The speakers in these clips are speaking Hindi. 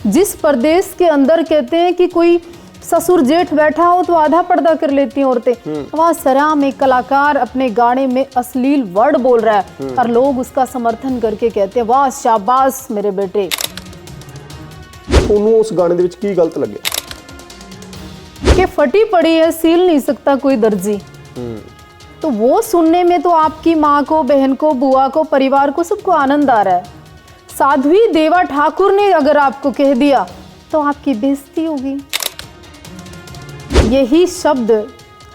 जिस प्रदेश के अंदर कहते हैं कि कोई ससुर जेठ बैठा हो तो आधा पर्दा कर लेती हैं औरतें, वहाँ सराम एक कलाकार अपने गाने में अश्लील वर्ड बोल रहा है और लोग उसका समर्थन करके कहते हैं वाह शाबाश मेरे बेटे। ਤੁਹਾਨੂੰ ਉਸ ਗਾਣੇ ਦੇ ਵਿੱਚ ਕੀ ਗਲਤ ਲੱਗਿਆ? कि फटी पड़ी है सील नहीं सकता कोई दर्जी, तो वो सुनने में तो आपकी माँ को, बहन को, बुआ को, परिवार को, सबको आनंद आ रहा है। साध्वी देवा ठाकुर ने अगर आपको कह दिया तो आपकी बेइज्जती होगी। यही शब्द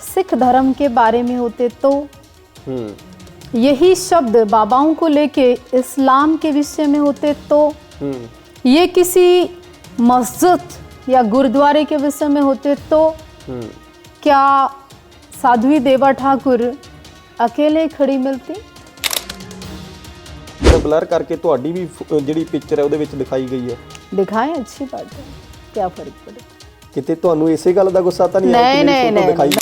सिख धर्म के बारे में होते तो, यही शब्द बाबाओं को लेके इस्लाम के विषय में होते तो, ये किसी मस्जिद या गुरुद्वारे के विषय में होते तो क्या साध्वी देवा ठाकुर अकेले खड़ी मिलती? ਬਲਰ ਕਰਕੇ ਤੁਹਾਡੀ ਵੀ ਜਿਹੜੀ ਪਿਕਚਰ ਹੈ ਉਹਦੇ ਵਿੱਚ ਦਿਖਾਈ ਗਈ ਹੈ। दिखाएं, अच्छी बात है, क्या फर्क पड़े। ਕਿਤੇ ਤੁਹਾਨੂੰ ਇਸੇ ਗੱਲ ਦਾ ਗੁੱਸਾ ਤਾਂ ਨਹੀਂ ਆਇਆ नहीं ਕਿ नहीं ਮੇਰੀ फोटो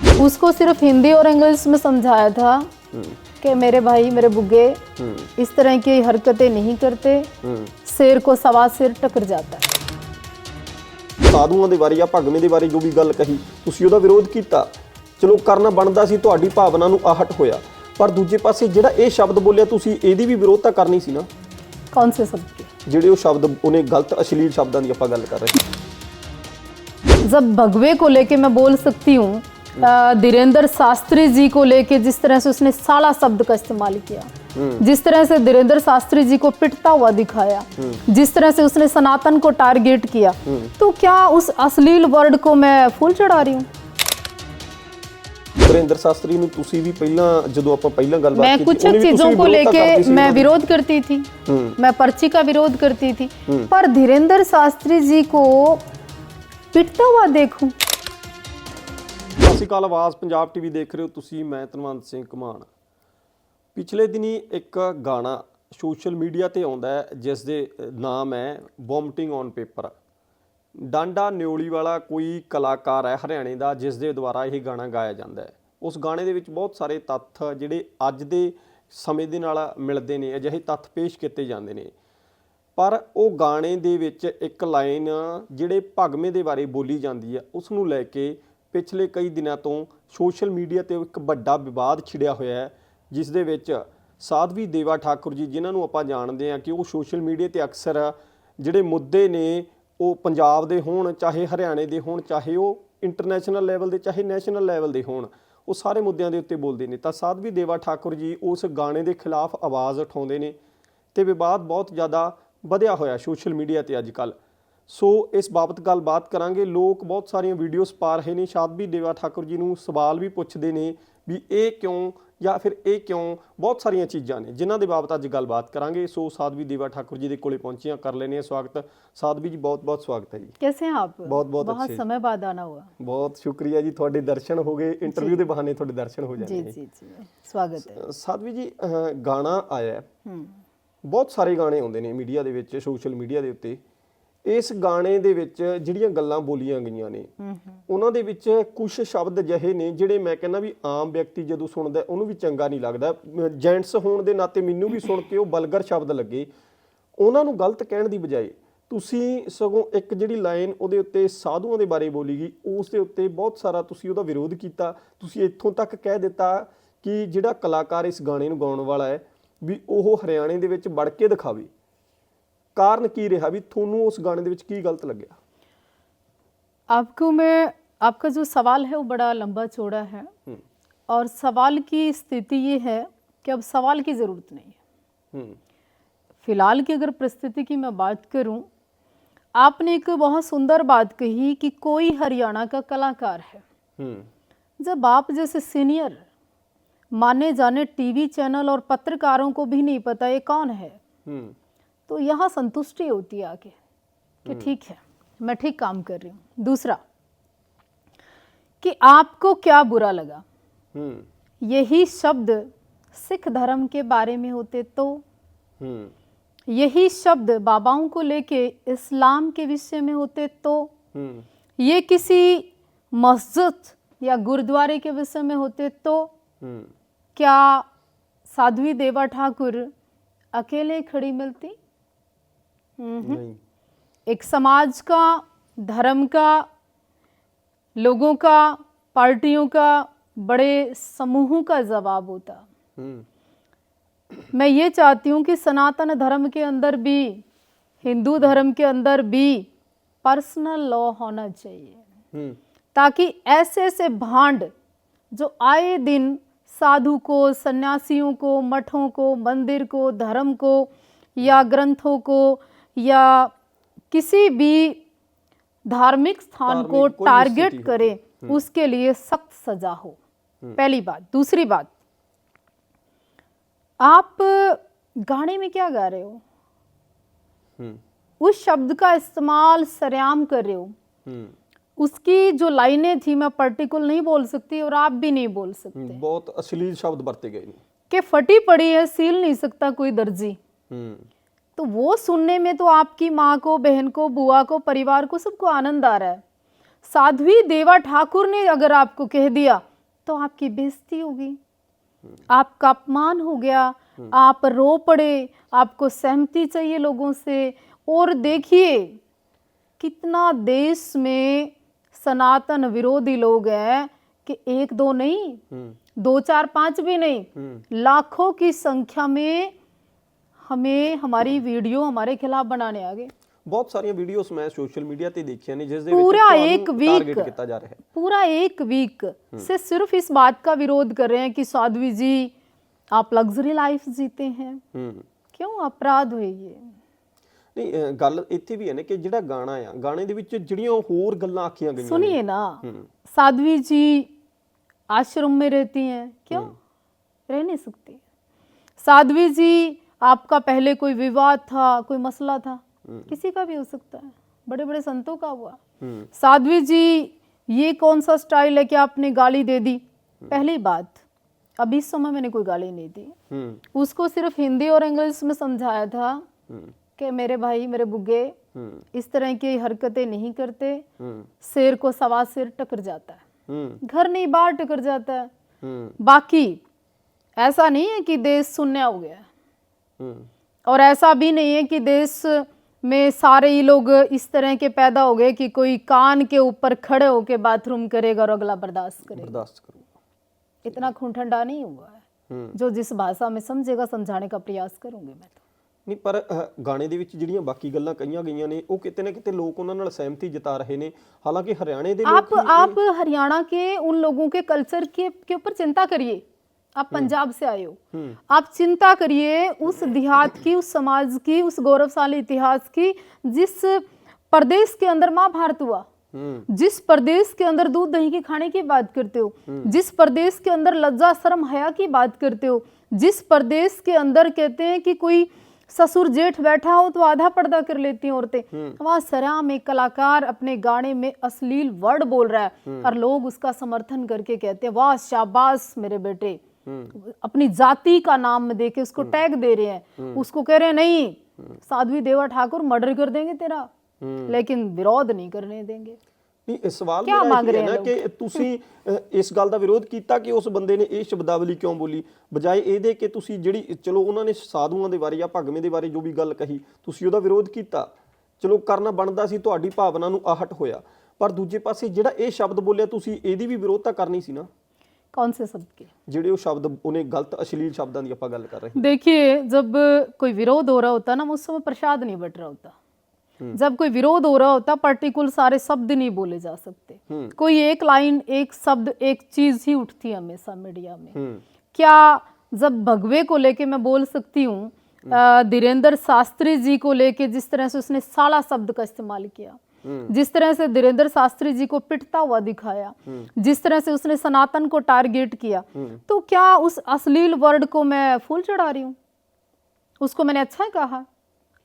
नहीं, उसको सिर्फ हिंदी और इंग्लिश में समझाया था कि मेरे भाई, मेरे बुग्गे इस तरह की हरकतें नहीं करते, शेर को सवा शेर टकर जाता है। ਸਾਧੂਆਂ ਦੇ ਬਾਰੇ ਜਾਂ ਭਗਵੇਂ ਦੇ ਬਾਰੇ ਜੋ ਵੀ ਗੱਲ ਕਹੀ ਤੁਸੀਂ ਉਹਦਾ ਵਿਰੋਧ ਕੀਤਾ, ਚਲੋ ਕਰਨਾ ਬਣਦਾ ਸੀ, ਤੁਹਾਡੀ ਭਾਵਨਾ ਨੂੰ ਆਹਟ ਹੋਇਆ, ਪਰ ਦੂਜੇ ਪਾਸੇ ਜਿਹੜਾ ਇਹ ਸ਼ਬਦ ਬੋਲਿਆ ਤੁਸੀਂ ਇਹਦੀ ਵੀ ਵਿਰੋਧਤਾ ਕਰਨੀ ਸੀ ਨਾ। कौन से शब्द की? ਜਿਹੜੇ ਉਹ ਸ਼ਬਦ ਉਹਨੇ ਗਲਤ ਅਸ਼ਲੀਲ ਸ਼ਬਦਾਂ ਦੀ ਆਪਾਂ ਗੱਲ ਕਰ ਰਹੇ ਹਾਂ। जब भगवे को लेके मैं बोल सकती हूँ, धीरेन्द्र शास्त्री जी को लेके जिस तरह से उसने साला शब्द का इस्तेमाल किया, जिस तरह से धीरेन्द्र शास्त्री जी को पिटता हुआ दिखाया, जिस तरह से उसने सनातन को टारगेट किया, तो क्या उस अश्लील वर्ड को मैं फूल चढ़ा रही हूँ? धीरेन्द्र शास्त्री ਨੂੰ ਤੁਸੀਂ ਵੀ ਪਹਿਲਾਂ ਜਦੋਂ ਆਪਾਂ ਪਹਿਲਾਂ ਗੱਲਬਾਤ मैं ਕੀਤੀ कुछ ਉਹਨੇ ਵੀ चीजों ਤੁਸੀਂ को ਵਿਰੋਧਤਾ लेके ਕਰਦੀ ਸੀ मैं ਉਹਨਾਂ ਦੀ। विरोध करती थी, मैं पर्ची का विरोध करती थी, पर धीरेन्द्र शास्त्री जी को पिटता हुआ देखूं। ਸਤਿ ਸ਼੍ਰੀ ਅਕਾਲ, ਆਵਾਜ਼ ਪੰਜਾਬ ਟੀਵੀ ਦੇਖ ਰਹੇ ਹੋ ਤੁਸੀਂ, ਮੈਂ ਧਨਵੰਤ ਸਿੰਘ ਘਮਾਣ। ਪਿਛਲੇ ਦਿਨੀ ਇੱਕ ਗਾਣਾ ਸੋਸ਼ਲ ਮੀਡੀਆ ਤੇ ਆਉਂਦਾ ਹੈ ਜਿਸ ਦੇ ਨਾਮ ਹੈ ਵੋਮਟਿੰਗ ਔਨ ਪੇਪਰ। ਡਾਂਡਾ ਨਿਓਲੀ ਵਾਲਾ ਕੋਈ ਕਲਾਕਾਰ ਹੈ ਹਰਿਆਣੇ ਦਾ ਜਿਸ ਦੇ ਦੁਆਰਾ ਇਹ ਗਾਣਾ ਗਾਇਆ ਜਾਂਦਾ ਹੈ। ਉਸ ਗਾਣੇ ਦੇ ਵਿੱਚ ਬਹੁਤ ਸਾਰੇ ਤੱਥ ਜਿਹੜੇ ਅੱਜ ਦੇ ਸਮੇਂ ਦੇ ਨਾਲ ਮਿਲਦੇ ਨੇ, ਅਜਿਹੇ ਤੱਥ ਪੇਸ਼ ਕੀਤੇ ਜਾਂਦੇ ਨੇ, ਪਰ ਉਹ ਗਾਣੇ ਦੇ ਵਿੱਚ ਇੱਕ ਲਾਈਨ ਜਿਹੜੇ ਭਗਵੇਂ ਦੇ ਬਾਰੇ ਬੋਲੀ ਜਾਂਦੀ ਹੈ ਉਸ ਨੂੰ ਲੈ ਕੇ ਪਿਛਲੇ ਕਈ ਦਿਨਾਂ ਤੋਂ ਸੋਸ਼ਲ ਮੀਡੀਆ ਤੇ ਇੱਕ ਵੱਡਾ ਵਿਵਾਦ ਛਿੜਿਆ ਹੋਇਆ ਹੈ, ਜਿਸ ਦੇ ਵਿੱਚ ਸਾਧਵੀ ਦੇਵਾ ਠਾਕੁਰ ਜੀ, ਜਿਨ੍ਹਾਂ ਨੂੰ ਆਪਾਂ ਜਾਣਦੇ ਹਾਂ ਕਿ ਉਹ ਸੋਸ਼ਲ ਮੀਡੀਆ ਤੇ ਅਕਸਰ ਜਿਹੜੇ ਮੁੱਦੇ ਨੇ ਉਹ ਪੰਜਾਬ ਦੇ ਹੋਣ, ਚਾਹੇ ਹਰਿਆਣੇ ਦੇ ਹੋਣ, ਚਾਹੇ ਉਹ ਇੰਟਰਨੈਸ਼ਨਲ ਲੈਵਲ ਦੇ, ਚਾਹੇ ਨੈਸ਼ਨਲ ਲੈਵਲ ਦੇ ਹੋਣ, ਉਹ ਸਾਰੇ ਮੁੱਦਿਆਂ ਦੇ ਉੱਤੇ ਬੋਲਦੇ ਨੇ। ਤਾਂ ਸਾਧਵੀ ਦੇਵਾ ਠਾਕੁਰ ਜੀ ਉਸ ਗਾਣੇ ਦੇ ਖਿਲਾਫ ਆਵਾਜ਼ ਉਠਾਉਂਦੇ ਨੇ ਤੇ ਵਿਵਾਦ ਬਹੁਤ ਜ਼ਿਆਦਾ ਵਧਿਆ ਹੋਇਆ ਸੋਸ਼ਲ ਮੀਡੀਆ ਤੇ ਅੱਜ ਕੱਲ੍ਹ। ਸੋ ਇਸ ਬਾਬਤ ਗੱਲਬਾਤ ਕਰਾਂਗੇ। ਲੋਕ ਬਹੁਤ ਸਾਰੀਆਂ ਵੀਡੀਓਜ਼ ਪਾ ਰਹੇ ਨੇ, ਸਾਧਵੀ ਦੇਵਾ ਠਾਕੁਰ ਜੀ ਨੂੰ ਸਵਾਲ ਵੀ ਪੁੱਛਦੇ ਨੇ ਵੀ ਇਹ ਕਿਉਂ ਜਾਂ ਫਿਰ ਇਹ ਕਿਉਂ, ਬਹੁਤ ਸਾਰੀਆਂ ਚੀਜ਼ਾਂ ਨੇ ਜਿਨ੍ਹਾਂ ਦੇ ਬਾਬਤ ਅੱਜ ਗੱਲਬਾਤ ਕਰਾਂਗੇ। ਸੋ ਸਾਧਵੀ ਦੇਵਾ ਠਾਕੁਰ ਜੀ ਦੇ ਕੋਲੇ ਪਹੁੰਚੀਆਂ, ਕਰ ਲੈਣੇ ਆ ਸਵਾਗਤ। ਸਾਧਵੀ ਜੀ ਬਹੁਤ ਬਹੁਤ ਸਵਾਗਤ ਹੈ ਜੀ। कैसे हैं आप? बहुत बहुत बहुत अच्छे। समय बाद आना हुआ। ਬਹੁਤ ਸ਼ੁਕਰੀਆ ਜੀ, ਤੁਹਾਡੇ ਦਰਸ਼ਨ ਹੋ ਗਏ, ਇੰਟਰਵਿਊ ਦੇ ਬਹਾਨੇ ਤੁਹਾਡੇ ਦਰਸ਼ਨ ਹੋ जी ਜਾਣਗੇ। जी जी, स्वागत है। ਸਾਧਵੀ ਜੀ, ਗਾਣਾ ਆਇਆ, ਬਹੁਤ ਸਾਰੇ ਗਾਣੇ ਆਉਂਦੇ ਨੇ ਮੀਡੀਆ ਦੇ ਵਿੱਚ, ਸੋਸ਼ਲ ਮੀਡੀਆ ਦੇ ਉੱਤੇ। ਇਸ ਗਾਣੇ ਦੇ ਵਿੱਚ ਜਿਹੜੀਆਂ ਗੱਲਾਂ ਬੋਲੀਆਂ ਗਈਆਂ ਨੇ ਉਹਨਾਂ ਦੇ ਵਿੱਚ ਕੁਝ ਸ਼ਬਦ ਅਜਿਹੇ ਨੇ ਜਿਹੜੇ ਮੈਂ ਕਹਿੰਦਾ ਵੀ ਆਮ ਵਿਅਕਤੀ ਜਦੋਂ ਸੁਣਦਾ ਉਹਨੂੰ ਵੀ ਚੰਗਾ ਨਹੀਂ ਲੱਗਦਾ। ਜੈਂਟਸ ਹੋਣ ਦੇ ਨਾਤੇ ਮੈਨੂੰ ਵੀ ਸੁਣ ਕੇ ਉਹ ਬਲਗਰ ਸ਼ਬਦ ਲੱਗੇ। ਉਹਨਾਂ ਨੂੰ ਗਲਤ ਕਹਿਣ ਦੀ ਬਜਾਏ ਤੁਸੀਂ ਸਗੋਂ ਇੱਕ ਜਿਹੜੀ ਲਾਈਨ ਉਹਦੇ ਉੱਤੇ ਸਾਧੂਆਂ ਦੇ ਬਾਰੇ ਬੋਲੀ ਗਈ, ਉਸ ਦੇ ਉੱਤੇ ਬਹੁਤ ਸਾਰਾ ਤੁਸੀਂ ਉਹਦਾ ਵਿਰੋਧ ਕੀਤਾ। ਤੁਸੀਂ ਇੱਥੋਂ ਤੱਕ ਕਹਿ ਦਿੱਤਾ ਕਿ ਜਿਹੜਾ ਕਲਾਕਾਰ ਇਸ ਗਾਣੇ ਨੂੰ ਗਾਉਣ ਵਾਲਾ ਹੈ ਵੀ ਉਹ ਹਰਿਆਣੇ ਦੇ ਵਿੱਚ ਵੜ ਕੇ ਦਿਖਾਵੇ। ਕਾਰਨ ਕੀ ਰਿਹਾ ਵੀ ਤੁਹਾਨੂੰ ਉਸ ਗਾਣੇ ਦੇ ਵਿੱਚ ਕੀ ਗਲਤ ਲੱਗਿਆ? आपको मैं, आपका जो सवाल है वो बड़ा लंबा चौड़ा है और सवाल की स्थिति ये है कि अब सवाल की ज़रूरत नहीं है। फिलहाल की अगर परिस्थिति की मैं बात करूं, आपने एक बहुत सुंदर बात कही कि कोई हरियाणा का कलाकार है। जब आप जैसे सीनियर माने जाने टीवी चैनल और पत्रकारों को भी नहीं पता ये कौन है, तो यहाँ संतुष्टि होती है आके कि ठीक है, मैं ठीक काम कर रही हूँ। दूसरा कि आपको क्या बुरा लगा, यही शब्द सिख धर्म के बारे में होते तो, यही शब्द बाबाओं को लेके इस्लाम के विषय में होते तो, ये किसी मस्जिद या गुरुद्वारे के विषय में होते तो क्या साध्वी देवा ठाकुर अकेले खड़ी मिलती? नहीं। एक समाज का, धर्म का, लोगों का, पार्टियों का, बड़े समूहों का जवाब होता। मैं ये चाहती हूँ कि सनातन धर्म के अंदर भी, हिंदू धर्म के अंदर भी पर्सनल लॉ होना चाहिए, ताकि ऐसे ऐसे भांड जो आए दिन साधु को, सन्यासियों को, मठों को, मंदिर को, धर्म को या ग्रंथों को या किसी भी धार्मिक स्थान को कोई भी टारगेट स्थिति हो। करे, उसके लिए सख्त सजा हो। पहली बात। दूसरी बात, आप गाने में क्या गा रहे हो? उस शब्द का इस्तेमाल सरेआम कर रहे हो। उसकी जो लाइनें थी, मैं पर्टिकुलर नहीं बोल सकती और आप भी नहीं बोल सकते, बहुत अश्लील शब्द बरते गए नहीं कि फटी पड़ी है सील नहीं सकता कोई दर्जी। तो वो सुनने में तो आपकी माँ को, बहन को, बुआ को, परिवार को, सबको आनंद आ रहा है। साध्वी देवा ठाकुर ने अगर आपको कह दिया तो आपकी बेइज्जती होगी, आपका अपमान हो गया, आप रो पड़े, आपको सहमति चाहिए लोगों से। और देखिए कितना देश में सनातन विरोधी लोग हैं कि एक दो नहीं, 2 4 5 भी नहीं, लाखों की संख्या में हमें हमारी वीडियो हमारे खिलाफ बनाने आ गए। बहुत सारी वीडियोस मैं सोशल मीडिया ते देखिਆਂ ने जिस ਦੇ पूरा ਵਿੱਚ एक टारगेट वीक, ਕੀਤਾ ਜਾ ਰਿਹਾ है। पूरा एक वीक से सिर्फ इस बात का विरोध कर रहे हैं कि साध्वी जी आप लग्जरी लाइफ जीते हैं। क्यों अपराध हुए ये? नहीं ਗੱਲ ਇੱਥੇ ਵੀ ਹੈ ਨੇ ਕਿ ਜਿਹੜਾ ਗਾਣਾ ਆ, ਗਾਣੇ ਦੇ ਵਿੱਚ ਜਿਹੜੀਆਂ ਹੋਰ ਗੱਲਾਂ ਆਖੀਆਂ ਗਈਆਂ सुनिए ना, साध्वी जी आश्रम में रहती हैं, क्यों रह नहीं सकती? साध्वी जी आपका पहले कोई विवाद था, कोई मसला था, किसी का भी हो सकता है, बड़े बड़े संतों का हुआ। साध्वी जी ये कौन सा स्टाइल है कि आपने गाली दे दी? पहली बात, अभी इस समय मैंने कोई गाली नहीं दी, उसको सिर्फ हिंदी और इंग्लिश में समझाया था कि मेरे भाई, मेरे बुग्गे इस तरह की हरकतें नहीं करते, शेर को सवा शेर टकर जाता है, घर नहीं बाहर टकर जाता है। बाकी ऐसा नहीं है कि देश शून्य हो गया है, और ऐसा भी नहीं है कि देश में सारे ही लोग इस तरह के पैदा हो गए कि कोई कान के ऊपर खड़े होके बाथरूम करेगा और अगला बर्दाश्त करेगा। इतना खून ठंडा नहीं हुआ है। जो जिस भाषा में समझेगा समझाने का प्रयास करूंगी मैं तो। ਨਹੀਂ ਪਰ ਗਾਣੇ ਦੇ ਵਿੱਚ ਜਿਹੜੀਆਂ ਬਾਕੀ ਗੱਲਾਂ ਕਹੀਆਂ ਗਈਆਂ ਨੇ ਉਹ ਕਿਤੇ ਨਾ ਕਿਤੇ ਲੋਕ ਉਹਨਾਂ ਨਾਲ ਸਹਿਮਤੀ ਜਤਾ ਰਹੇ ਨੇ। ਹਾਲਾਂकि हरियाणा ਦੇ लोग आप हरियाणा के उन लोगों के कल्चर के ऊपर चिंता करिए। आप पंजाब से आए हो, आप चिंता करिए उस देहात की, उस समाज की, उस गौरवशाली इतिहास की जिस प्रदेश के अंदर महाभारत हुआ, जिस प्रदेश के अंदर दूध दही के खाने की बात करते हो, जिस प्रदेश के अंदर लज्जा शर्म हया की बात करते हो, जिस प्रदेश के अंदर कहते हैं कि कोई ससुर जेठ बैठा हो तो आधा पर्दा कर लेती हैं औरतें, वहां सरेआम एक कलाकार अपने गाने में अश्लील वर्ड बोल रहा है और लोग उसका समर्थन करके कहते हैं वाह शाबाश मेरे बेटे, अपनी जाति का नाम दे के उसको टैग दे रहे हैं, उसको कह रहे हैं नहीं साध्वी देवा ठाकुर मर्डर कर देंगे तेरा, लेकिन विरोध नहीं करने देंगे। नहीं सवाल मेरा ये है ना कि ਤੁਸੀਂ ਇਸ ਗੱਲ ਦਾ ਵਿਰੋਧ ਕੀਤਾ ਕਿ ਉਸ ਬੰਦੇ ਨੇ ਇਹ ਸ਼ਬਦਾਵਲੀ ਕਿਉਂ ਬੋਲੀ, ਬਜਾਏ ਇਹਦੇ ਕਿ ਤੁਸੀਂ ਜਿਹੜੀ ਚਲੋ ਉਹਨਾਂ ਨੇ ਸਾਧੂਆਂ ਦੇ ਬਾਰੇ ਜਾਂ ਭਗਵੇਂ ਦੇ ਬਾਰੇ ਜੋ ਵੀ ਗੱਲ ਕਹੀ ਤੁਸੀਂ ਉਹਦਾ ਵਿਰੋਧ ਕੀਤਾ, ਚਲੋ ਕਰਨਾ ਬਣਦਾ ਸੀ, ਤੁਹਾਡੀ ਭਾਵਨਾ ਨੂੰ ਆਹਟ ਹੋਇਆ, ਪਰ ਦੂਜੇ ਪਾਸੇ ਜਿਹੜਾ ਇਹ ਸ਼ਬਦ ਬੋਲਿਆ ਤੁਸੀਂ ਇਹਦੀ ਵੀ ਵਿਰੋਧਤਾ ਕਰਨੀ ਸੀ ਨਾ। कौन से शब्द के? ਜਿਹੜੇ ਉਹ ਸ਼ਬਦ ਉਹਨੇ ਗਲਤ ਅਸ਼ਲੀਲ ਸ਼ਬਦਾਂ ਦੀ ਆਪਾਂ ਗੱਲ ਕਰ ਰਹੇ। देखिए जब कोई विरोध हो रहा होता ना, उस समय प्रसाद नहीं बट रहा होता। जब कोई विरोध हो रहा होता पर्टिकुलर सारे शब्द नहीं बोले जा सकते, कोई एक लाइन, एक शब्द, एक चीज ही उठती है हमेशा मीडिया में। क्या जब भगवे को लेके मैं बोल सकती हूँ, धीरेन्द्र शास्त्री जी को लेके जिस तरह से उसने साला शब्द का इस्तेमाल किया, जिस तरह से धीरेन्द्र शास्त्री जी को पिटता हुआ दिखाया, जिस तरह से उसने सनातन को टारगेट किया, तो क्या उस अश्लील वर्ड को मैं फूल चढ़ा रही हूँ? उसको मैंने अच्छा कहा,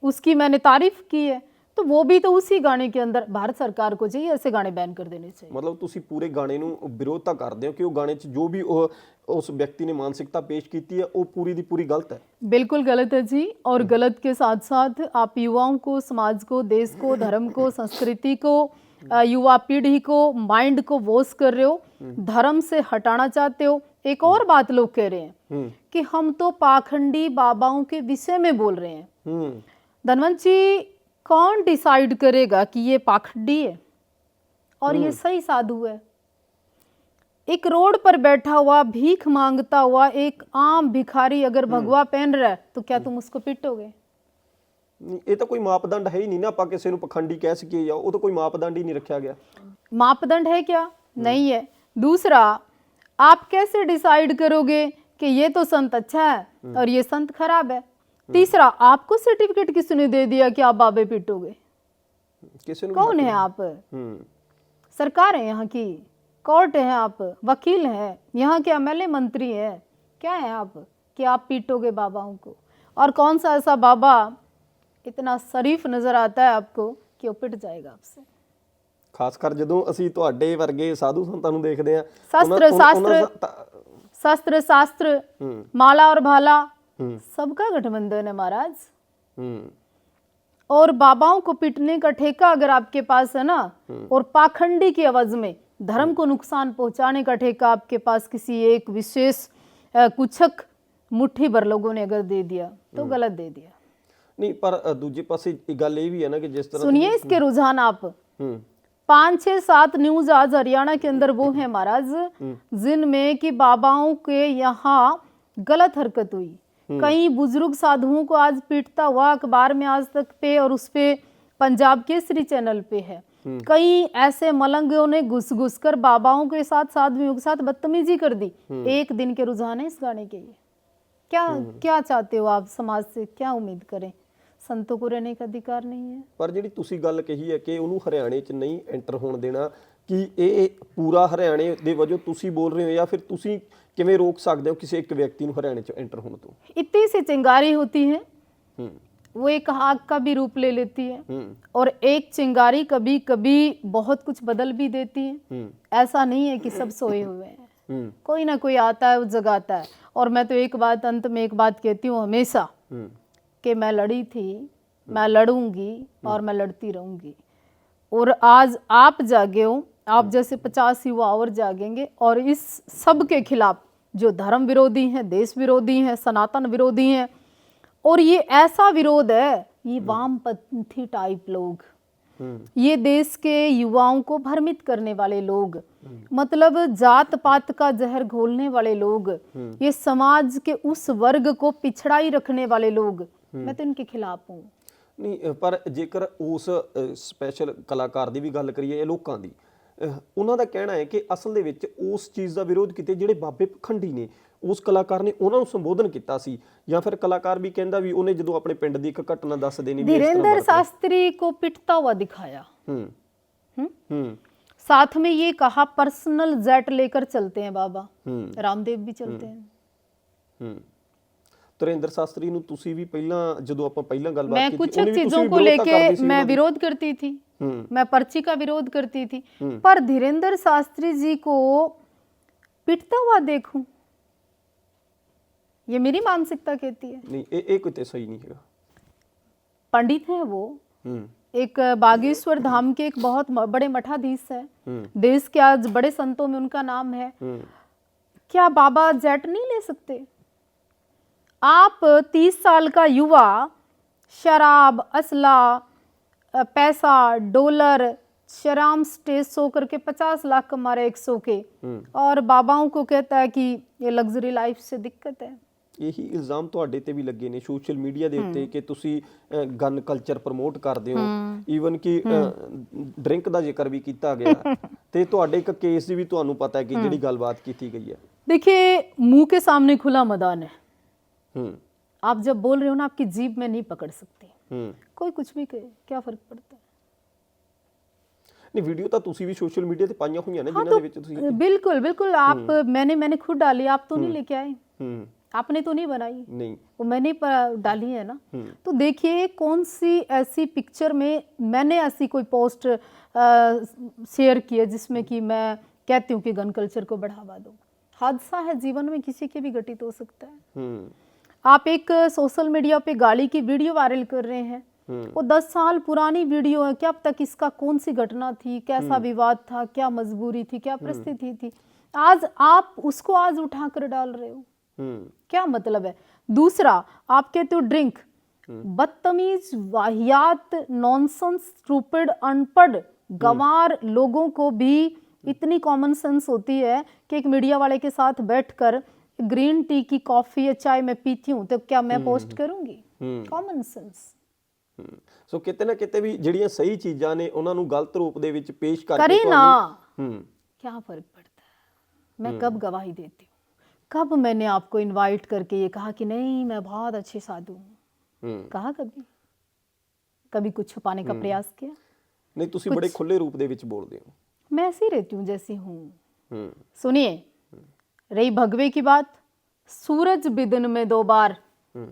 उसकी मैंने तारीफ की है, तो वो भी तो उसी गाने के अंदर भारत सरकार को चाहिए ऐसे गाने बैन कर देने चाहिए। मतलब ਤੁਸੀਂ ਪੂਰੇ ਗਾਣੇ ਨੂੰ ਵਿਰੋਧਤਾ ਕਰਦੇ ਹੋ ਕਿ ਉਹ ਗਾਣੇ 'ਚ ਜੋ ਵੀ ਉਹ उस व्यक्ति ने मानसिकता पेश की है वो पूरी दी पूरी गलत है? बिल्कुल गलत है जी। और गलत के साथ साथ आप युवाओं को, समाज को, देश को, धर्म को, संस्कृति को, युवा पीढ़ी को, माइंड को वॉश कर रहे हो, धर्म से हटाना चाहते हो। एक और बात लोग कह रहे हैं कि हम तो पाखंडी बाबाओं के विषय में बोल रहे हैं। धनवंत जी कौन डिसाइड करेगा कि ये पाखंडी है और ये सही साधु है? एक रोड पर बैठा हुआ भीख मांगता हुआ एक आम भिखारी अगर भगवा पहन रहा है तो क्या तुम उसको पीटोगे? ਨਹੀਂ, ਇਹ ਤਾਂ ਕੋਈ ਮਾਪਦੰਡ ਹੈ ਹੀ ਨਹੀਂ ਨਾ, ਆਪਾਂ ਕਿਸੇ ਨੂੰ ਪਖੰਡੀ ਕਹਿ ਸਕੀਏ ਜਾਂ ਉਹ ਤਾਂ ਕੋਈ ਮਾਪਦੰਡ ਹੀ ਨਹੀਂ ਰੱਖਿਆ ਗਿਆ। मापदंड है क्या? नहीं है। दूसरा, आप कैसे डिसाइड करोगे कि ये तो संत अच्छा है और ये संत खराब है? तीसरा, आपको सर्टिफिकेट किसने दे दिया कि आप बाबे पीटोगे? ਕਿਸੇ ਨੂੰ कौन है आप? सरकार है यहाँ की, कोर्ट है आप, वकील हैं, यहाँ के एमएलए मंत्री हैं, क्या है आप कि आप पीटोगे बाबाओं को? और कौन सा ऐसा बाबा इतना शरीफ नजर आता है आपको कि वो पिट जाएगा आपसे? ਖਾਸ ਕਰ ਜਦੋਂ ਅਸੀਂ ਤੁਹਾਡੇ ਵਰਗੇ ਸਾਧੂ ਸੰਤਾਂ ਨੂੰ ਦੇਖਦੇ ਆ, शस्त्र शास्त्र माला और भाला सबका गठबंधन है महाराज। और बाबाओं को पीटने का ठेका अगर आपके पास है ना, और पाखंडी की आवाज में धर्म को नुकसान पहुंचाने का ठेका आपके पास किसी एक विशेष कुछक मुट्ठी भर लोगों ने अगर दे दिया तो गलत दे दिया। नहीं, पर दूजे पासे एक गल ये भी है ना कि जिस तरह सुनिए इसके रुझान आप 5, 6, 7 न्यूज आज हरियाणा के अंदर वो है महाराज जिनमें कि बाबाओं के यहाँ गलत हरकत हुई। कई बुजुर्ग साधुओं को आज पीटता हुआ अखबार में आज तक पे और उस पे पंजाब केसरी चैनल पे है। कई ऐसे मलंगों ने घुस घुस कर बाबाओं के साथ साधुओं के साथ बदतमीजी कर दी। एक दिन के रुझान है इस गाने के ये। क्या चाहते हो आप समाज से, क्या उम्मीद करें? संतों को रहने का अधिकार नहीं है। पर ਜਿਹੜੀ ਤੁਸੀਂ ਗੱਲ ਕਹੀ ਹੈ ਕਿ ਉਹਨੂੰ ਹਰਿਆਣੇ 'ਚ ਨਹੀਂ ਐਂਟਰ ਹੋਣ ਦੇਣਾ, ਕਿ ਇਹ ਪੂਰਾ ਹਰਿਆਣੇ ਦੇ ਵਜੋਂ ਤੁਸੀਂ ਬੋਲ ਰਹੇ ਹੋ ਜਾਂ ਫਿਰ ਤੁਸੀਂ ਕਿਵੇਂ ਰੋਕ ਸਕਦੇ ਹੋ ਕਿਸੇ ਇੱਕ ਵਿਅਕਤੀ ਨੂੰ ਹਰਿਆਣੇ 'ਚ ਐਂਟਰ ਹੋਣ ਤੋਂ? इतनी सी चिंगारी होती है, वो एक आग का भी रूप ले लेती है और एक चिंगारी कभी कभी बहुत कुछ बदल भी देती है। ऐसा नहीं है कि सब सोए हुए हैं, कोई ना कोई आता है, वो जगाता है। और मैं तो एक बात अंत में एक बात कहती हूँ हमेशा कि मैं लड़ी थी, मैं लड़ूंगी और मैं लड़ती रहूंगी। और आज आप जागे हो, आप जैसे 50 युवा और जागेंगे और इस सब के खिलाफ जो धर्म विरोधी हैं, देश विरोधी हैं, सनातन विरोधी हैं, और ये ऐसा विरोध है, ये वामपंथी टाइप लोग, ये देश के युवाओं को भ्रमित करने वाले लोग, मतलब जात पात का जहर घोलने वाले लोग, ये समाज के उस वर्ग को पिछड़ाई रखने वाले लोग, मैं तो इनके खिलाफ हूँ। ਨਹੀਂ, ਪਰ ਜੇਕਰ ਉਸ ਸਪੈਸ਼ਲ ਕਲਾਕਾਰ ਦੀ ਵੀ ਗੱਲ ਕਰੀਏ, ਇਹ ਲੋਕਾਂ ਦੀ, ਉਹਨਾਂ ਦਾ ਕਹਿਣਾ ਹੈ ਕਿ ਅਸਲ ਦੇ ਵਿੱਚ ਉਸ ਚੀਜ਼ ਦਾ ਵਿਰੋਧ ਕੀਤੇ ਜਿਹੜੇ ਬਾਬੇ ਪਖੰਡੀ ਨੇ, ਉਸ ਕਲਾਕਾਰ ਨੇ ਉਹਨਾਂ ਨੂੰ ਸੰਬੋਧਨ ਕੀਤਾ ਸੀ, ਜਾਂ ਫਿਰ ਕਲਾਕਾਰ ਵੀ ਕਹਿੰਦਾ ਵੀ ਉਹਨੇ ਜਦੋਂ ਆਪਣੇ ਪਿੰਡ ਦੀ ਇੱਕ ਘਟਨਾ ਦੱਸ ਦੇਣੀ ਵੀ धीरेन्द्र शास्त्री को पिटता हुआ दिखाया, साथ में ये कहा पर्सनल जेट लेकर चलते हैं बाबा, रामदेव भी चलते हैं। धीरेन्द्र शास्त्री ਨੂੰ ਤੁਸੀਂ ਵੀ ਪਹਿਲਾਂ ਜਦੋਂ ਆਪਾਂ ਪਹਿਲਾਂ ਗੱਲਬਾਤ मैं ਕੀਤੀ, कुछ ਉਹਨੇ ਵੀ चीजों ਤੁਸੀਂ को ਵਿਰੋਧ ਤਾਂ लेके ਕਰਦੇ ਸੀ मैं ਉਹਨਾਂ ਦੀ। विरोध करती थी, मैं पर्ची का विरोध करती थी, पर धीरेन्द्र शास्त्री जी को पिटता हुआ देखूं, ये मेरी मानसिकता कहती है। नहीं, ਇਹ ਕਿਤੇ ਸਹੀ ਨਹੀਂ ਹੈਗਾ। पंडित हैं वो, एक बागेश्वर धाम के एक बहुत बड़े मठाधीश है, देश के आज बड़े संतों में उनका नाम है। क्या बाबा जेट नहीं ले सकते? आप 30 साल का युवा शराब, असला, पैसा, डॉलर, शराब स्टेज शो करके 50 लाख कमा रहे 100 के, और बाबाओं को कहता है कि ये लग्जरी लाइफ से दिक्कत है। ਇਹੀ ਇਲਜ਼ਾਮ ਤੁਹਾਡੇ ਤੇ ਵੀ ਲੱਗੇ ਨੇ ਸੋਸ਼ਲ ਮੀਡੀਆ ਦੇ ਉੱਤੇ ਕਿ ਤੁਸੀਂ ਗਨ ਕਲਚਰ ਪ੍ਰਮੋਟ ਕਰਦੇ ਹੋ, ਈਵਨ ਕਿ ਡਰਿੰਕ ਦਾ ਜ਼ਿਕਰ ਵੀ ਕੀਤਾ ਗਿਆ, ਤੇ ਤੁਹਾਡੇ ਇੱਕ ਕੇਸ ਦੀ ਵੀ ਤੁਹਾਨੂੰ ਪਤਾ ਹੈ ਕਿ ਜਿਹੜੀ ਗੱਲਬਾਤ ਕੀਤੀ ਗਈ ਹੈ। देखिए, मुंह के सामने खुला मैदान है, आप जब बोल रहे हो ना, आपकी जीभ में नहीं पकड़ सकती, कोई कुछ भी कहे, क्या फर्क पड़ता है? नहीं, वीडियो तो तुसी भी सोशल मीडिया पे पाईयां हुई ने, जिन्हां दे विच तुसी बिल्कुल बिल्कुल आप मैंने खुद डाली, आप तो नहीं लेके आए, आपने तो नहीं बनाई, नहीं, वो मैंने डाली है ना। तो देखिए कौन सी ऐसी पिक्चर में मैंने ऐसी कोई पोस्ट शेयर की है जिसमें कि मैं कहती हूँ कि गन कल्चर को बढ़ावा दो। हादसा है, जीवन में किसी के भी घटित हो सकता है। आप एक सोशल मीडिया पे गाड़ी की वीडियो वायरल कर रहे हैं, वो 10 साल पुरानी वीडियो है, क्या अब तक इसका कौन सी घटना थी, कैसा विवाद था, क्या मजबूरी थी, क्या परिस्थिति थी, आज आप उसको आज उठाकर डाल रहे हो, क्या मतलब है? दूसरा, आप कहते हो ड्रिंक, बदतमीज, वाहियात, नॉनसेंस, स्टूपिड, अनपढ़, गंवार लोगों को भी इतनी कॉमन सेंस होती है कि एक मीडिया वाले के साथ बैठकर ग्रीन टी की कॉफी या चाय मैं पीती हूँ तो क्या मैं पोस्ट करूंगी? Common sense. ਸੋ ਕਿਤੇ ਨਾ ਕਿਤੇ ਵੀ ਜਿਹੜੀਆਂ ਸਹੀ ਚੀਜ਼ਾਂ ਨੇ ਉਹਨਾਂ ਨੂੰ ਗਲਤ ਰੂਪ ਦੇ ਵਿੱਚ ਪੇਸ਼ ਕਰਕੇ करे ना, ਹੂੰ क्या फर्क पड़ता है? मैं कब गवाही देती हूँ, कब मैंने आपको इनवाइट करके ये कहा कि नहीं मैं बहुत अच्छी साधु हूँ? ਹੂੰ कहा कभी? कभी कुछ छुपाने का प्रयास किया? ਨਹੀਂ ਤੁਸੀਂ ਬੜੇ ਖੁੱਲੇ ਰੂਪ ਦੇ ਵਿੱਚ ਬੋਲਦੇ ਹੋ। मैं ऐसी ही रहती हूँ जैसी हूँ। ਹੂੰ सुनिए, रही भगवे की बात, सूरज भी दिन में 2 बार, ਹੂੰ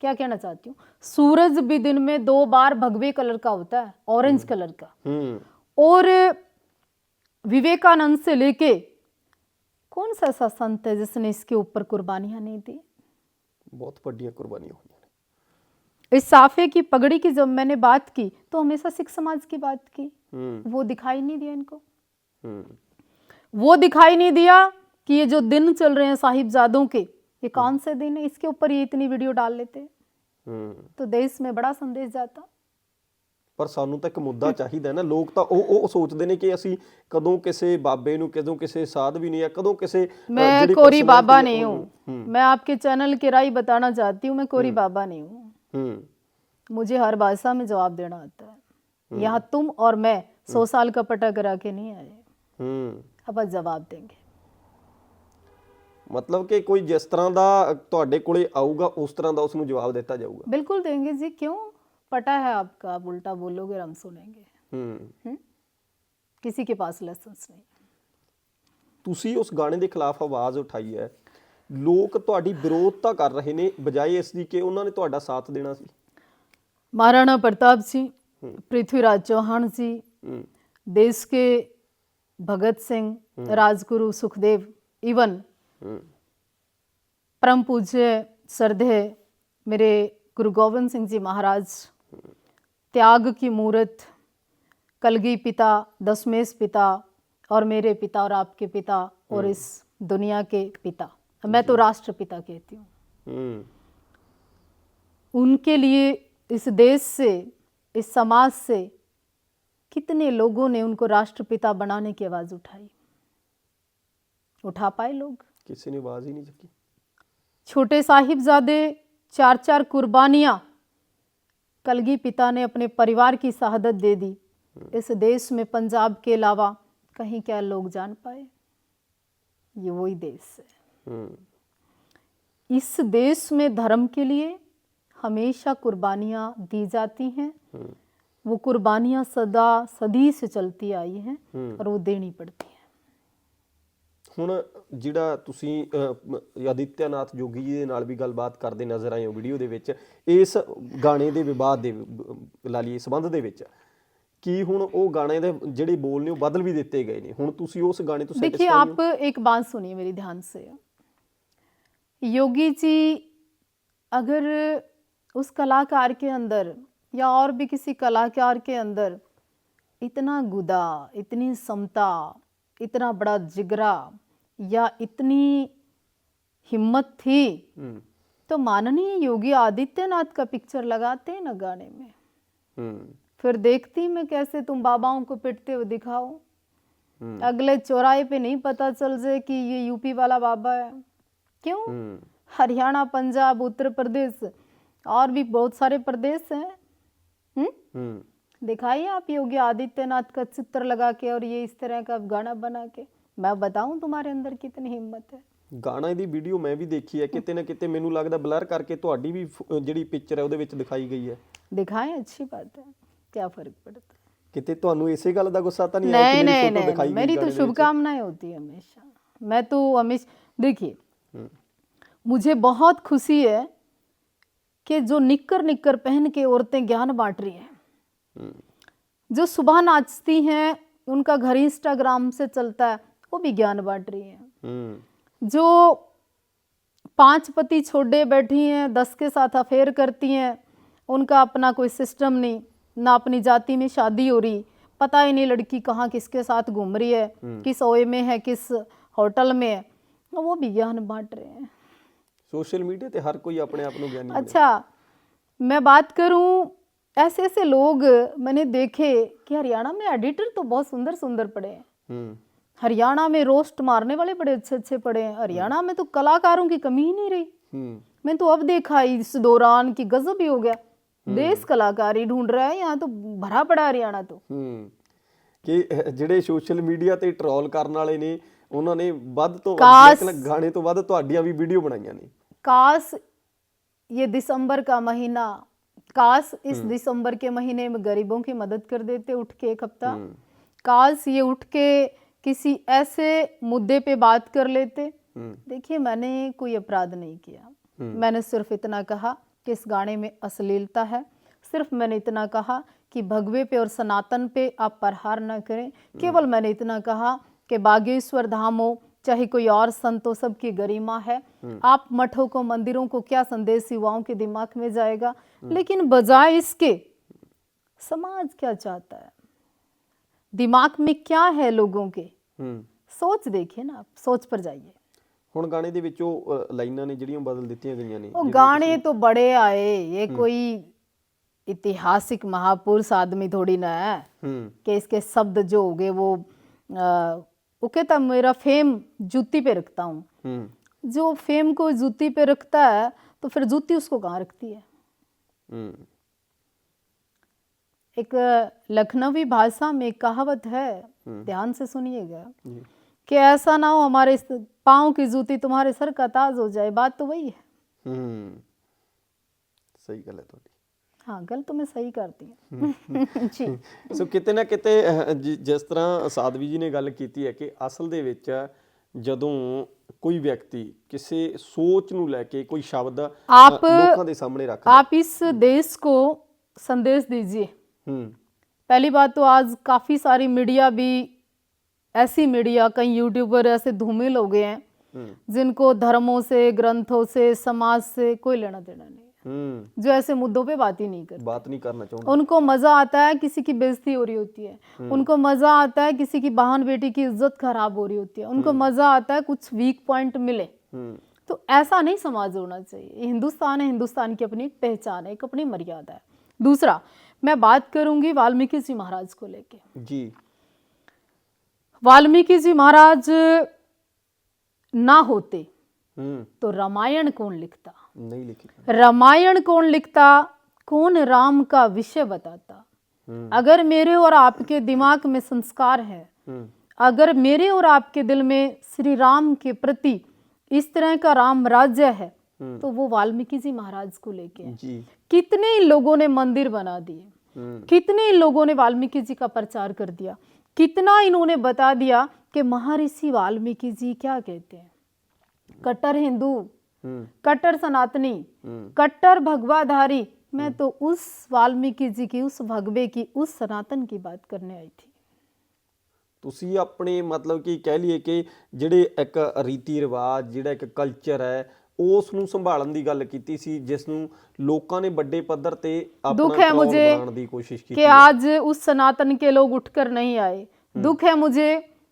क्या कहना चाहती हूँ, सूरज भी दिन में 2 बार भगवे कलर का होता है, ऑरेंज कलर का। ਹੂੰ और विवेकानंद से लेके कौन सा ऐसा संत है जिसने इसके ऊपर कुर्बानियां नहीं दी? ਬਹੁਤ ਵੱਡੀਆਂ ਕੁਰਬਾਨੀਆਂ ਹੋਈਆਂ ਨੇ। इस साफे की पगड़ी की जब मैंने बात की तो हमेशा सिख समाज की बात की, ਹੂੰ वो दिखाई नहीं दिया इनको। ਹੂੰ वो दिखाई नहीं दिया कि ये जो दिन चल रहे हैं साहिबजादों के, ये कौन से दिन है, इसके ऊपर ये इतनी वीडियो डाल लेते ਹੂੰ तो देश में बड़ा संदेश जाता। ਪਰ ਸਾਨੂੰ ਤਾਂ ਇੱਕ ਮੁੱਦਾ ਚਾਹੀਦਾ ਨਾ। ਲੋਕ ਤਾਂ ਉਹ ਸੋਚਦੇ ਨੇ ਕਿ ਅਸੀਂ ਕਦੋਂ ਕਿਸੇ ਬਾਬੇ ਨੂੰ, ਕਦੋਂ ਕਿਸੇ ਸਾਧਵੀ ਨੂੰ, ਜਾਂ ਕਦੋਂ ਕਿਸੇ मैं ਜਿਹੜੀ कोरी personality बाबा ਹੈ नहीं ਉਹਨੂੰ- हूँ, मैं आपके चैनल की राय बताना चाहती हूँ, मैं कोरी बाबा नहीं हूँ। ਹੂੰ मुझे हर भाषा में जवाब देना आता है। यहाँ तुम और मैं 100 साल का पटा करा के नहीं आए, ਹੂੰ अब आज जवाब देंगे। ਮਤਲਬ ਕਿ ਕੋਈ ਜਿਸ ਤਰ੍ਹਾਂ ਦਾ ਤੁਹਾਡੇ ਕੋਲੇ ਆਊਗਾ ਉਸ ਤਰ੍ਹਾਂ ਦਾ ਉਸ ਨੂੰ ਜਵਾਬ ਦਿੱਤਾ ਜਾਊਗਾ। बिल्कुल देंगे जी, क्यों? पटा है आपका, आप उल्टा बोलोगे और हम सुनेंगे। ਹੂੰ किसी के पास लाइसेंस नहीं। ਤੁਸੀਂ ਉਸ ਗਾਣੇ ਦੇ ਖਿਲਾਫ ਆਵਾਜ਼ ਉਠਾਈ ਹੈ, ਲੋਕ ਤੁਹਾਡੀ ਵਿਰੋਧਤਾ ਕਰ ਰਹੇ ਨੇ ਬਜਾਏ ਇਸ ਦੀ ਕਿ ਉਹਨਾਂ ਨੇ ਤੁਹਾਡਾ ਸਾਥ ਦੇਣਾ ਸੀ। महाराणा प्रताप जी, पृथ्वीराज चौहान जी, ਹੂੰ देश के भगत सिंह, राजगुरु सुखदेव, इवन ਹੂੰ परम पूज्य श्रद्धेय मेरे गुरु गोविंद सिंह जी महाराज, त्याग की मूर्त, कलगी पिता, दशमेश पिता, और मेरे पिता और आपके पिता और इस दुनिया के पिता, मैं तो राष्ट्रपिता कहती हूँ। ਹੂੰ उनके लिए इस देश से, इस समाज से कितने लोगों ने उनको राष्ट्रपिता बनाने की आवाज उठाई? उठा पाए लोग? ਕਿਸੇ ਨੇ ਆਵਾਜ਼ ਹੀ ਨਹੀਂ ਚੱਕੀ। छोटे साहिबजादे, 4-4 कुर्बानियां कलगी पिता ने अपने परिवार की शहादत दे दी। इस देश में पंजाब के अलावा कहीं क्या लोग जान पाए? ये वही देश है। ਹੂੰ इस देश में धर्म के लिए हमेशा कुर्बानियां दी जाती हैं। वो कुर्बानियां सदा सदी से चलती आई हैं और वो देनी पड़ती हैं। ਹੁਣ ਜਿਹੜਾ ਤੁਸੀਂ ਆਦਿੱਤਿਆਨਾਥ ਜੋਗੀ ਜੀ ਦੇ ਨਾਲ ਵੀ ਗੱਲਬਾਤ ਕਰਦੇ ਨਜ਼ਰ ਆਏ ਹੋ ਵੀਡੀਓ ਦੇ ਵਿੱਚ, ਇਸ ਗਾਣੇ ਦੇ ਵਿਵਾਦ ਦੇ ਲਾ ਲਈਏ ਸੰਬੰਧ ਦੇ ਵਿੱਚ, ਕੀ ਹੁਣ ਉਹ ਗਾਣੇ ਦੇ ਜਿਹੜੇ ਬੋਲ ਨੇ ਉਹ ਬਦਲ ਵੀ ਦਿੱਤੇ ਗਏ ਨੇ? ਹੁਣ ਤੁਸੀਂ ਉਸ ਗਾਣੇ ਤੋਂ देखिए, आप एक बात सुनिए मेरी ध्यान से। योगी जी अगर उस कलाकार के अंदर या और भी किसी कलाकार के अंदर इतना गुदा, इतनी समता, इतना बड़ा जिगरा या इतनी हिम्मत थी तो माननीय योगी आदित्यनाथ का पिक्चर लगाते ना गाने में। फिर देखती मैं कैसे तुम बाबाओं को पिटते हुए दिखाओ। अगले चौराहे पे नहीं पता चल जाए कि ये यूपी वाला बाबा है। क्यों? हरियाणा, पंजाब, उत्तर प्रदेश और भी बहुत सारे प्रदेश हैं। दिखाइए आप योगी आदित्यनाथ का चित्र लगा के और ये इस तरह का गाना बना के, मैं बताऊं तुम्हारे अंदर कितनी हिम्मत है। ਗਾਣਾ ਦੀ ਵੀਡੀਓ ਮੈਂ ਵੀ ਦੇਖੀ ਹੈ, ਕਿਤੇ ਨਾ ਕਿਤੇ ਮੈਨੂੰ ਲੱਗਦਾ ਬਲਰ ਕਰਕੇ ਤੁਹਾਡੀ ਵੀ ਜਿਹੜੀ ਪਿਕਚਰ ਹੈ ਉਹਦੇ ਵਿੱਚ ਦਿਖਾਈ ਗਈ ਹੈ। दिखाएं, अच्छी बात है, क्या फर्क पड़ता है। ਕਿਤੇ ਤੁਹਾਨੂੰ ਇਸੇ ਗੱਲ ਦਾ ਗੁੱਸਾ ਤਾਂ ਨਹੀਂ ਆਇਆ ਕਿ ਮੇਰੀ ਫੋਟੋ ਦਿਖਾਈ नहीं, गई मेरी तो गाने ਦੇ ਵਿੱਚ? शुभकामनाएं होती है हमेशा। मैं तो हमेशा, देखिए मुझे बहुत खुशी है कि जो निक्कर निक्कर पहन के औरतें ज्ञान बांट रही हैं, जो सुबह नाचती हैं, उनका घर इंस्टाग्राम से चलता है, वो भी ज्ञान बांट रही हैं। जो 5 पति छोड़े बैठी हैं, 10 के साथ अफेयर करती हैं, उनका अपना कोई सिस्टम नहीं, ना अपनी जाति में शादी हो रही, पता ही नहीं लड़की कहाँ किसके साथ घूम रही है, किस ओए में है, किस होटल में है, वो भी ज्ञान बांट रहे हैं। ਸੋਸ਼ਲ ਮੀਡੀਆ ਤੇ ਹਰ ਕੋਈ ਆਪਣੇ ਆਪ ਨੂੰ ਗਿਆਨੀ अच्छा, मैं बात करूं, ऐसे ऐसे लोग मैंने देखे कि हरियाणा में एडिटर तो बहुत सुंदर सुंदर पड़े हैं, हरियाणा में रोस्ट मारने वाले बड़े अच्छे अच्छे पड़े हैं, हरियाणा में तो कलाकारों की कमी ही नहीं रही। मैं तो अब देखा इस दौरान की गजब ही हो गया, देश कलाकारी ढूंढ रहा है, यहाँ तो भरा पड़ा हरियाणा तो। ਕਿ ਜਿਹੜੇ ਸੋਸ਼ਲ ਮੀਡੀਆ ਤੇ ਟਰੋਲ ਕਰਨ ਵਾਲੇ ਨੇ ਉਹਨਾਂ ਨੇ ਵੱਧ ਤੋਂ ਕਾਸ਼- ਵੱਧ ਗਾਣੇ ਤੋਂ ਵੱਧ ਤੁਹਾਡੀਆਂ ਵੀ ਵੀਡੀਓ ਬਣਾਈਆਂ ਨੇ। काश ये दिसंबर का महीना, काश इस दिसंबर के महीने में गरीबों की मदद कर देते उठ के एक हफ्ता, काश ये उठ के किसी ऐसे मुद्दे पे बात कर लेते। देखिए मैंने कोई अपराध नहीं किया, मैंने सिर्फ इतना कहा कि इस गाने में अश्लीलता है, सिर्फ मैंने इतना कहा कि भगवे पे और सनातन पे आप प्रहार न करें, केवल मैंने इतना कहा कि बागेश्वर धाम हो चाहे कोई और संत हो, सबकी गरिमा है। आप मठों को मंदिरों को क्या संदेश युवाओं के दिमाग में जाएगा, लेकिन बजाय इसके समाज क्या चाहता है, दिमाग में क्या है लोगों के, सोच देखिए ना, आप सोच पर जाइए। ਹੁਣ ਗਾਣੇ ਦੇ ਵਿੱਚ ਉਹ ਲਾਈਨਾਂ ਨੇ ਜਿਹੜੀਆਂ ਬਦਲ ਦਿੱਤੀਆਂ ਗਈਆਂ ਨੇ। वो गाने तो बड़े आए, ये कोई ऐतिहासिक महापुरुष आदमी थोड़ी ना है कि इसके शब्द जो हो गए वो कहता मेरा फेम जूती पे रखता हूँ। जो फेम को जूती पे रखता है तो फिर जूती उसको कहाँ रखती है। एक लखनवी भाषा में एक कहावत है, ध्यान से सुनिएगा, कि ऐसा ना हो हमारे पाँव की जूती तुम्हारे सर का ताज हो जाए। बात तो वही है। सही गल है थोड़ी। हाँ गल तो मैं सही करती हूँ जी। ਸੋ ਕਿਤੇ ਨਾ ਕਿਤੇ ਜਿਸ ਤਰ੍ਹਾਂ ਸਾਧਵੀ ਜੀ ਨੇ ਗੱਲ ਕੀਤੀ ਹੈ ਕਿ ਅਸਲ ਦੇ ਵਿੱਚ ਜਦੋਂ ਕੋਈ ਵਿਅਕਤੀ ਕਿਸੇ ਸੋਚ ਨੂੰ ਲੈ ਕੇ ਕੋਈ ਸ਼ਬਦ ਲੋਕਾਂ ਦੇ ਸਾਹਮਣੇ ਰੱਖਦਾ, आप इस देश को संदेश दीजिए। पहली बात तो आज काफी सारी मीडिया भी ऐसी मीडिया, कई यूट्यूबर ऐसे धूमिल हो गए हैं जिनको धर्मों से, ग्रंथों से, समाज से कोई लेना देना नहीं, जो ऐसे मुद्दों पे बात ही नहीं करते, बात नहीं करना चाहते। उनको मजा आता है किसी की बेइज्जती हो रही होती है, उनको मजा आता है किसी की बहन बेटी की इज्जत खराब हो रही होती है, उनको मजा आता है कुछ वीक पॉइंट मिले। तो ऐसा नहीं समाज होना चाहिए। हिंदुस्तान है, हिंदुस्तान की अपनी एक पहचान है, एक अपनी मर्यादा है। दूसरा मैं बात करूंगी वाल्मीकि जी महाराज को लेके जी। वाल्मीकि जी महाराज ना होते तो रामायण कौन लिखता, नहीं लिखी। रामायण कौन लिखता, कौन राम का विषय बताता। अगर मेरे और आपके दिमाग में संस्कार है, अगर मेरे और आपके दिल में श्री राम के प्रति इस तरह का राम राज्य है, तो वो वाल्मीकि जी महाराज को लेके जी। कितने लोगों ने मंदिर बना दिए, कितने लोगों ने वाल्मीकि जी का प्रचार कर दिया, कितना इन्होंने बता दिया कि महर्षि वाल्मीकि जी क्या कहते हैं। कट्टर हिंदू, कट्टर सनातनी, कट्टर भगवाधारी, मैं तो उस वाल्मीकि जी की, उस भगवे की, उस सनातन की बात करने आई थी। ਤੁਸੀਂ ਆਪਣੇ ਮਤਲਬ ਕਿ ਕਹਿ ਲਈਏ ਕਿ ਜਿਹੜੇ ਇੱਕ ਰੀਤੀ ਰਿਵਾਜ, ਜਿਹੜਾ ਇੱਕ ਕਲਚਰ ਹੈ, ਉਸ ਨੂੰ ਸੰਭਾਲਣ ਦੀ ਗੱਲ ਕੀਤੀ ਸੀ, ਜਿਸ ਨੂੰ ਲੋਕਾਂ ਨੇ ਵੱਡੇ ਪੱਧਰ ਤੇ ਆਪਣਾ ਟਰੋਲ ਬਣਾਉਣ ਦੀ ਕੋਸ਼ਿਸ਼ ਕੀਤੀ कि आज उस सनातन के लोग उठकर नहीं आए। दुख है मुझे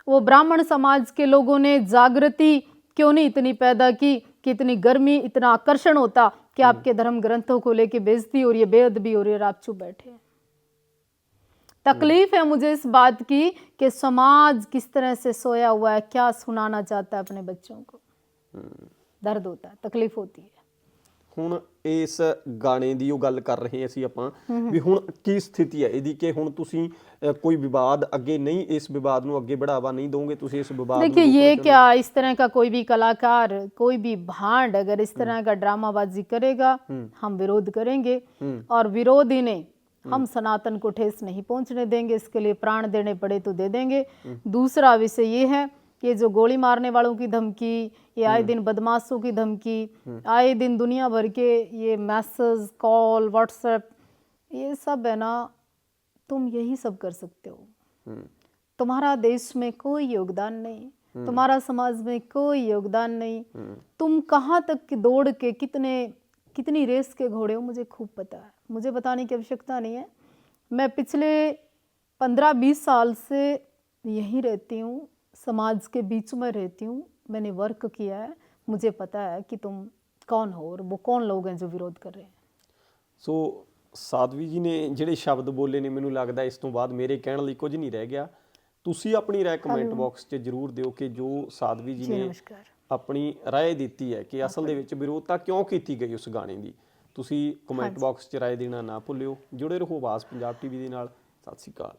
वो ब्राह्मण समाज के लोगों ने जागृति क्यों नहीं इतनी पैदा की कि इतनी गर्मी, इतना आकर्षण होता कि आपके धर्म ग्रंथों को लेके बेइज्जती हो रही है, बेअदबी हो रही है और आप चुप बैठे हैं। तकलीफ है मुझे इस बात की कि समाज किस तरह से सोया हुआ है, क्या सुनाना चाहता है अपने बच्चों को। दर्द होता है, तकलीफ होती है। ਹੁਣ ਇਸ ਗਾਣੇ ਦੀ ਉਹ ਗੱਲ ਕਰ ਰਹੇ ਅਸੀਂ ਆਪਾਂ ਵੀ ਹੁਣ ਕੀ ਸਥਿਤੀ ਹੈ ਇਹਦੀ, ਕਿ ਹੁਣ ਤੁਸੀਂ ਕੋਈ ਵਿਵਾਦ ਅੱਗੇ ਨਹੀਂ, ਇਸ ਵਿਵਾਦ ਨੂੰ ਅੱਗੇ बढ़ावा नहीं दोगे, ਤੁਸੀਂ ਇਸ ਵਿਵਾਦ ਨੂੰ। देखिए ये क्या, इस तरह का कोई भी कलाकार, कोई भी भांड अगर इस तरह का ड्रामाबाजी करेगा, हम विरोध करेंगे और विरोधी ने हम सनातन को ठेस नहीं पहुंचने देंगे, इसके लिए प्राण देने पड़े तो दे देंगे। दूसरा विषय ये है कि जो गोली मारने वालों की धमकी, ये आए दिन बदमाशों की धमकी, आए दिन दुनिया भर के ये मैसेज, कॉल, व्हाट्सएप, ये सब है ना, तुम यही सब कर सकते हो। तुम्हारा देश में कोई योगदान नहीं, तुम्हारा समाज में कोई योगदान नहीं। तुम कहाँ तक की दौड़ के कितनी रेस के घोड़े हो, मुझे खूब पता है, मुझे बताने की आवश्यकता नहीं है। मैं पिछले 15-20 साल से यहीं रहती हूँ, समाज के बीच में रहती हूँ, मैंने वर्क किया है, मुझे पता है कि तुम कौन हो और वो कौन लोग हैं जो विरोध कर रहे हैं। ਸੋ ਸਾਧਵੀ ਜੀ ਨੇ ਜਿਹੜੇ ਸ਼ਬਦ ਬੋਲੇ ਨੇ, ਮੈਨੂੰ ਲੱਗਦਾ ਇਸ ਤੋਂ ਬਾਅਦ ਮੇਰੇ ਕਹਿਣ ਲਈ ਕੁਝ ਨਹੀਂ ਰਹਿ ਗਿਆ। ਤੁਸੀਂ ਆਪਣੀ ਰਾਏ ਕਮੈਂਟ ਬਾਕਸ 'ਚ ਜ਼ਰੂਰ ਦਿਓ ਕਿ ਜੋ ਸਾਧਵੀ ਜੀ ਨੇ ਆਪਣੀ ਰਾਏ ਦਿੱਤੀ ਹੈ ਕਿ ਅਸਲ ਦੇ ਵਿੱਚ ਵਿਰੋਧਤਾ ਕਿਉਂ ਕੀਤੀ ਗਈ ਉਸ ਗਾਣੇ ਦੀ। ਤੁਸੀਂ ਕਮੈਂਟ ਬਾਕਸ 'ਚ ਰਾਏ ਦੇਣਾ ਨਾ ਭੁੱਲਿਓ। ਜੁੜੇ ਰਹੋ ਆਵਾਜ਼ ਪੰਜਾਬ ਟੀਵੀ ਦੇ ਨਾਲ। ਸਤਿ ਸ਼੍ਰੀ ਅਕਾਲ।